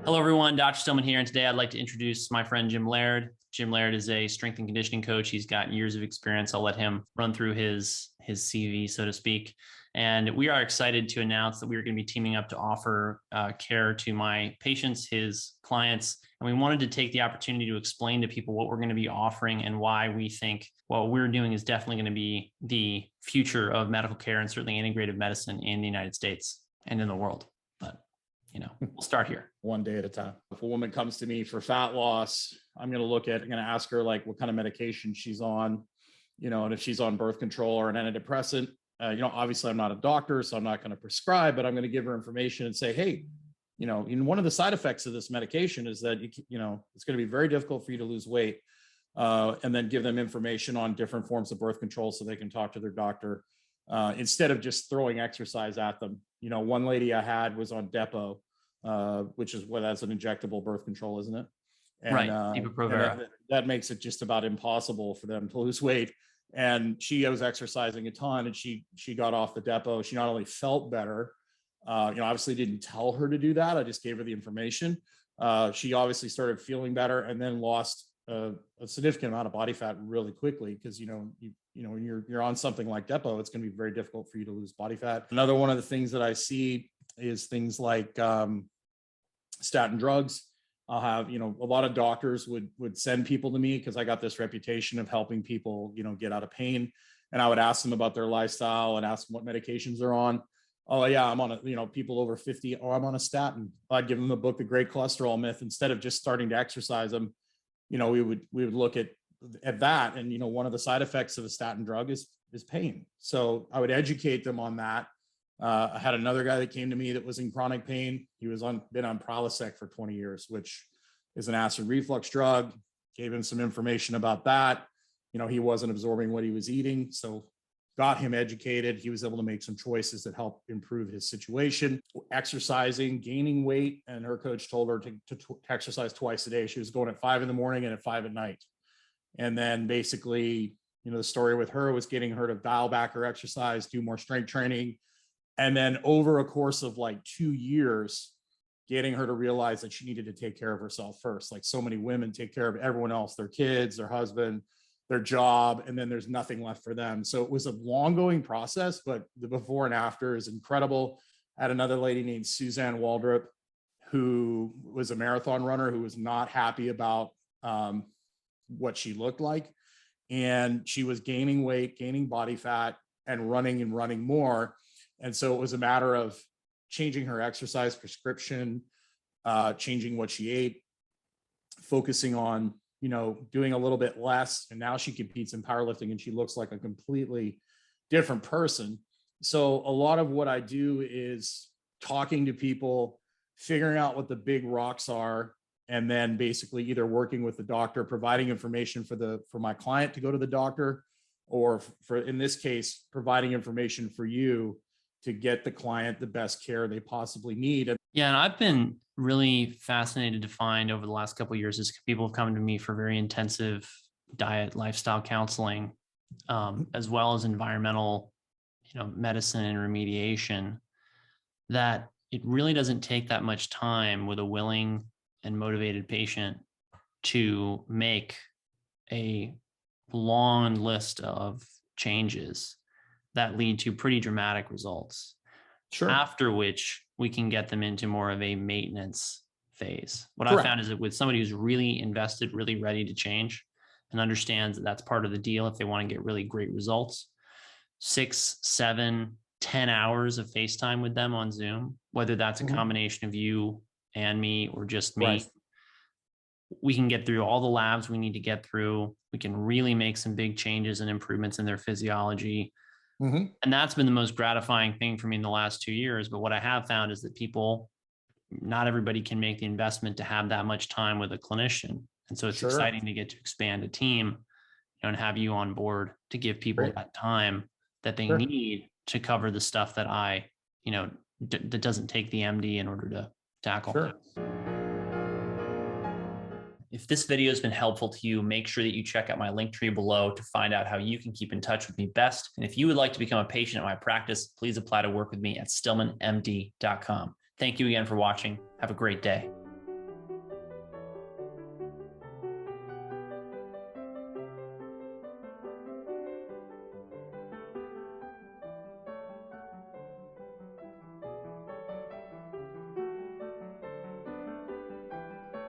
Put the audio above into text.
Hello, everyone. Dr. Stillman here, and today I'd like to introduce my friend Jim Laird. Jim Laird is a strength and conditioning coach. He's got years of experience. I'll let him run through his CV, so to speak. And we are excited to announce that we are going to be teaming up to offer care to my patients, his clients. And we wanted to take the opportunity to explain to people what we're going to be offering and why we think what we're doing is definitely going to be the future of medical care and certainly integrative medicine in the United States and in the world. We'll start here. One day at a time. If a woman comes to me for fat loss, I'm going to ask her like what kind of medication she's on, and if she's on birth control or an antidepressant. Obviously I'm not a doctor, so I'm not going to prescribe, but I'm going to give her information and say, hey, one of the side effects of this medication is that, it's going to be very difficult for you to lose weight. And then give them information on different forms of birth control so they can talk to their doctor instead of just throwing exercise at them. One lady I had was on Depo, which is that's an injectable birth control, isn't it? And, right. And that makes it just about impossible for them to lose weight. And she was exercising a ton, and she got off the Depo. She not only felt better, obviously didn't tell her to do that. I just gave her the information. She obviously started feeling better, and then lost a significant amount of body fat really quickly, because when you're on something like Depo, it's going to be very difficult for you to lose body fat. Another one of the things that I see is things like statin drugs. I'll have, a lot of doctors would send people to me because I got this reputation of helping people, get out of pain. And I would ask them about their lifestyle and ask them what medications they're on. Oh yeah, I'm on people over 50. Oh, I'm on a statin. I'd give them the book, The Great Cholesterol Myth, instead of just starting to exercise them. We would look at that. And, one of the side effects of a statin drug is pain. So I would educate them on that. I had another guy that came to me that was in chronic pain. He was been on Prilosec for 20 years, which is an acid reflux drug. Gave him some information about that. He wasn't absorbing what he was eating. So got him educated. He was able to make some choices that helped improve his situation. Exercising, gaining weight. And her coach told her to exercise twice a day. She was going at 5 in the morning and at 5 at night. And then basically, the story with her was getting her to dial back her exercise, do more strength training. And then over a course of like 2 years, getting her to realize that she needed to take care of herself first. Like so many women take care of everyone else, their kids, their husband, their job, and then there's nothing left for them. So it was a long going process, but the before and after is incredible. I had another lady named Suzanne Waldrop, who was a marathon runner, who was not happy about what she looked like. And she was gaining weight, gaining body fat, and running more. And so it was a matter of changing her exercise prescription, changing what she ate, focusing on, doing a little bit less. And now she competes in powerlifting and she looks like a completely different person. So a lot of what I do is talking to people, figuring out what the big rocks are, and then basically either working with the doctor, providing information for my client to go to the doctor, or in this case, providing information for you to get the client the best care they possibly need. Yeah, and I've been really fascinated to find over the last couple of years is people have come to me for very intensive diet, lifestyle counseling, as well as environmental, medicine and remediation, that it really doesn't take that much time with a willing and motivated patient to make a long list of changes that lead to pretty dramatic results. Sure. After which we can get them into more of a maintenance phase. What Correct. I found is that with somebody who's really invested, really ready to change and understands that that's part of the deal, if they want to get really great results, 6, 7, 10 hours of FaceTime with them on Zoom, whether that's a combination of you and me or just me, right, we can get through all the labs we need to get through. We can really make some big changes and improvements in their physiology. And that's been the most gratifying thing for me in the last 2 years. But what I have found is that not everybody can make the investment to have that much time with a clinician. And so it's exciting to get to expand a team, and have you on board to give people that time that they need to cover the stuff that that doesn't take the MD in order to tackle. If this video has been helpful to you, make sure that you check out my link tree below to find out how you can keep in touch with me best. And if you would like to become a patient at my practice, please apply to work with me at stillmanmd.com. Thank you again for watching. Have a great day.